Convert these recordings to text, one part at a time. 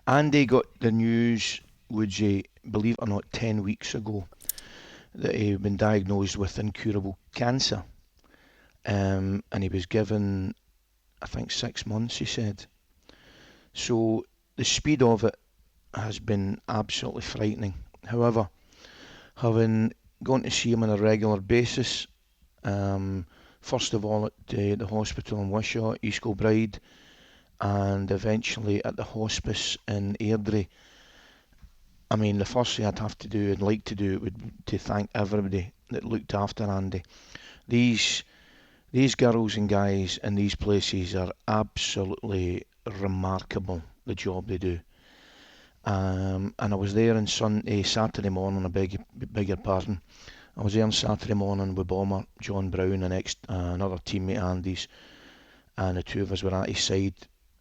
Andy got the news, would you believe it or not, 10 weeks ago that he'd been diagnosed with incurable cancer. And he was given, I think, 6 months, he said. So the speed of it has been absolutely frightening. However, having gone to see him on a regular basis, first of all at the hospital in Wishaw, East Kilbride, and eventually at the hospice in Airdrie. I mean, the first thing I'd have to do and like to do would to thank everybody that looked after Andy. These girls and guys in these places are absolutely remarkable, the job they do. And I was there on Saturday morning, I beg your pardon. I was there on Saturday morning with Bomber, John Brown, and another teammate Andy's, and the two of us were at his side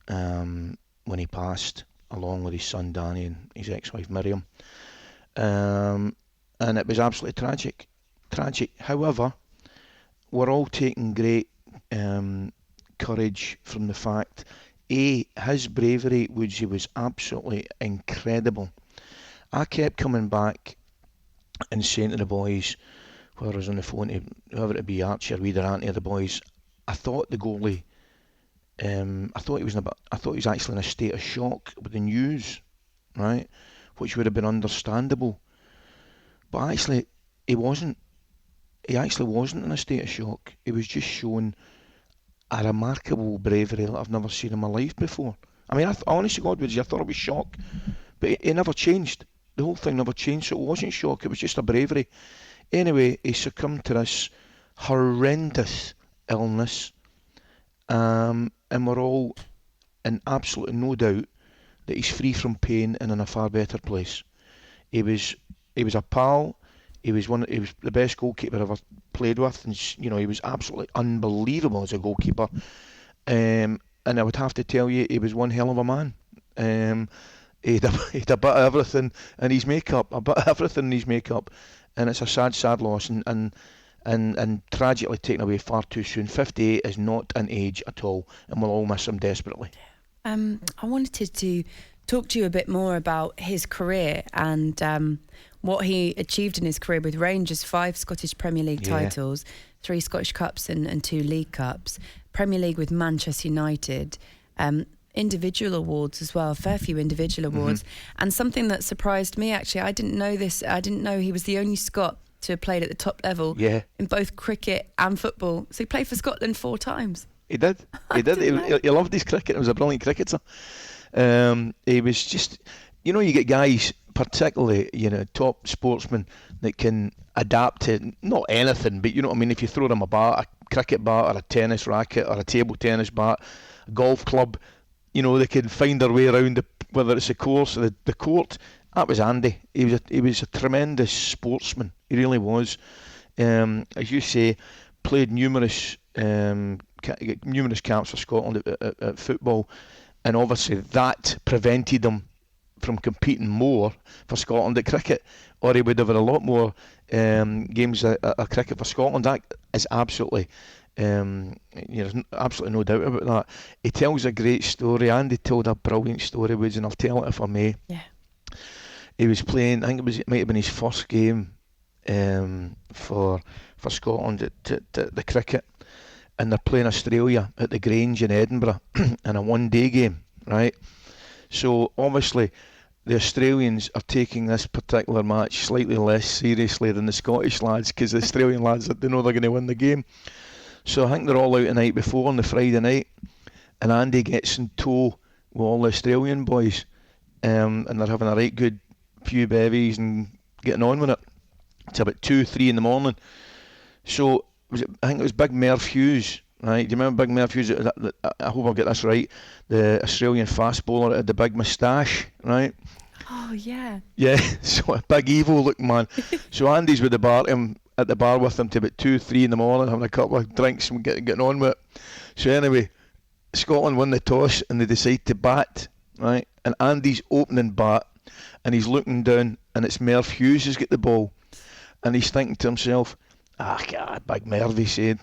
when he passed, along with his son Danny and his ex-wife Miriam. And it was absolutely tragic. However, we're all taking great courage from the fact, his bravery, which was absolutely incredible. I kept coming back and saying to the boys, whether I was on the phone to whoever it be, Archie or Weeder, Anthony, the boys, I thought the goalie, I thought he was actually in a state of shock with the news, right, which would have been understandable. But actually, he wasn't. He actually wasn't in a state of shock. He was just showing a remarkable bravery that I've never seen in my life before. I mean, honestly, God, I thought it was shock, but it never changed. The whole thing never changed, so it wasn't shock. It was just a bravery. Anyway, he succumbed to this horrendous illness, and we're all in absolutely no doubt that he's free from pain and in a far better place. He was a pal. He was the best goalkeeper I ever played with, and he was absolutely unbelievable as a goalkeeper. And I would have to tell you, he was one hell of a man. He had a bit of everything in his makeup, and it's a sad loss, and tragically taken away far too soon. 58 is not an age at all, and we'll all miss him desperately. I wanted to talk to you a bit more about his career and what he achieved in his career with Rangers: 5 Scottish Premier League titles, 3 Scottish Cups and 2 League Cups, Premier League with Manchester United, individual awards as well, a fair few individual awards. And something that surprised me, actually, I didn't know this, I didn't know he was the only Scot to have played at the top level in both cricket and football. So he played for Scotland 4 times. He did. He loved his cricket. He was a brilliant cricketer. He was just, you get guys, particularly, top sportsmen, that can adapt to not anything, but you know what I mean, if you throw them a cricket bat or a tennis racket or a table tennis bat, a golf club, they can find their way around, whether it's the course or the court. That was Andy. He was a tremendous sportsman. He really was. As you say, played numerous caps for Scotland at football, and obviously that prevented him from competing more for Scotland at cricket, or he would have had a lot more games of cricket for Scotland. That is absolutely, there's absolutely no doubt about that. He tells a great story. Andy told a brilliant story, Woods, and I'll tell it if I may. Yeah. He was playing, I think it might have been his first game for Scotland at the cricket, and they're playing Australia at the Grange in Edinburgh in a one-day game, right? So obviously the Australians are taking this particular match slightly less seriously than the Scottish lads, because the Australian lads, they know they're going to win the game. So I think they're all out the night before on the Friday night, and Andy gets in tow with all the Australian boys, and they're having a right good few bevies and getting on with it. It's about 2-3 in the morning. So I think it was Big Merv Hughes, right? Do you remember Big Merv Hughes? I hope I'll get this right. The Australian fast bowler that had the big moustache, right? Oh, yeah. Yeah, so a big evil looking man. So Andy's with at the bar with him to about 2-3 in the morning, having a couple of drinks and getting on with it. So anyway, Scotland won the toss and they decide to bat, right? And Andy's opening bat, and he's looking down, and it's Merv Hughes who's got the ball, and he's thinking to himself, God, Big Merv, he said,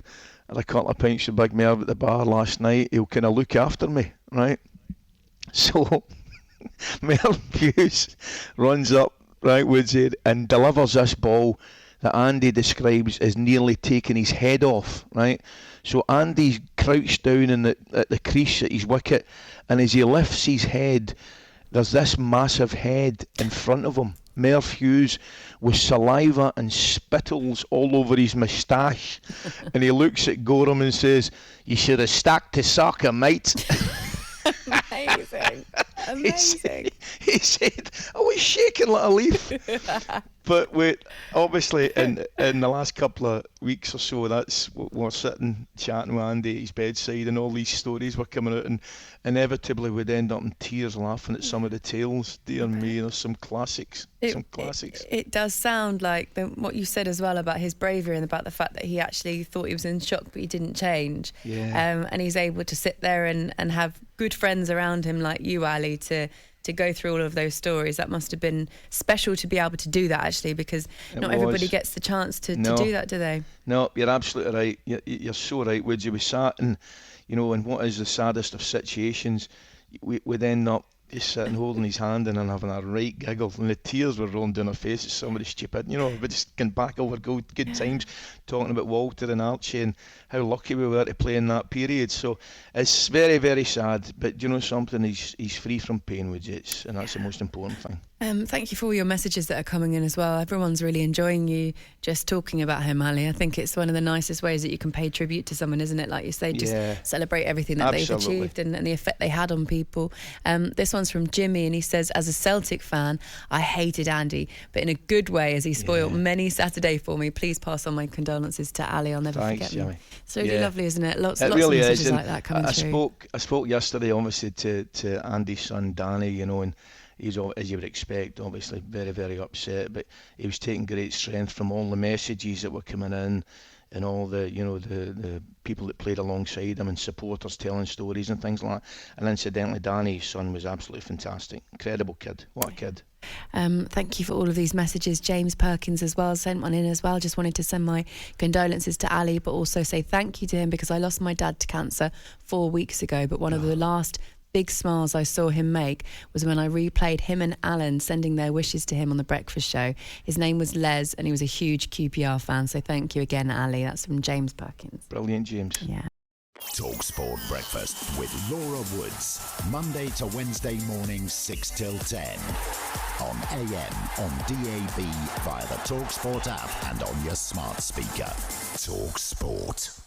I had a couple of pints of Big Merv at the bar last night, he'll kind of look after me, right? So Mel Hughes runs up, right, Woodsy, and delivers this ball that Andy describes as nearly taking his head off, right? So Andy's crouched down at the crease at his wicket, and as he lifts his head, there's this massive head in front of him. Merv Hughes with saliva and spittles all over his moustache, and he looks at Goram and says, "You should have stuck to soccer, mate." Amazing. Amazing. He said, "I was shaking like a leaf." But obviously in the last couple of weeks or so, that's we're sitting chatting with Andy at his bedside, and all these stories were coming out, and inevitably we'd end up in tears laughing at some of the tales. Dear me, there's some classics. It does sound like what you said as well about his bravery and about the fact that he actually thought he was in shock, but he didn't change. Yeah. And he's able to sit there and have good friends around him like you, Ali, to go through all of those stories. That must have been special to be able to do that, actually, because not everybody gets the chance to do that, do they? No, you're absolutely right. You're so right, Woodsy. We sat in what is the saddest of situations, we'd end up just sitting holding his hand and then having a right giggle, and the tears were rolling down our faces. Somebody stupid, we just going back over good times, talking about Walter and Archie and how lucky we were to play in that period. So it's very, very sad, but something, he's free from pain, Woodsy, and that's the most important thing. Thank you for all your messages that are coming in as well. Everyone's really enjoying you just talking about him, Ali. I think it's one of the nicest ways that you can pay tribute to someone, isn't it? Like you say, just celebrate everything that they've achieved and the effect they had on people. This one's from Jimmy, and he says, as a Celtic fan, I hated Andy, but in a good way, as he spoiled many Saturday for me. Please pass on my condolences to Ali. I'll never forget Jimmy. him. It's really lovely, isn't it? Lots really of messages is. like that coming through. I spoke yesterday, obviously, to Andy's son, Danny, and he's, as you would expect, obviously very, very upset, but he was taking great strength from all the messages that were coming in, and all the the people that played alongside him and supporters telling stories and things like that. And incidentally, Danny's son was absolutely fantastic. Incredible kid. What a kid. Thank you for all of these messages. James Perkins as well sent one in as well. Just wanted to send my condolences to Ali, but also say thank you to him, because I lost my dad to cancer 4 weeks ago, but one of the last big smiles I saw him make was when I replayed him and Alan sending their wishes to him on the breakfast show. His name was Les, and he was a huge QPR fan, so thank you again, Ali. That's from James Perkins. Brilliant, James. Yeah. talkSPORT Breakfast with Laura Woods, Monday to Wednesday mornings 6 till 10 on AM, on DAB, via the talkSPORT app and on your smart speaker. talkSPORT.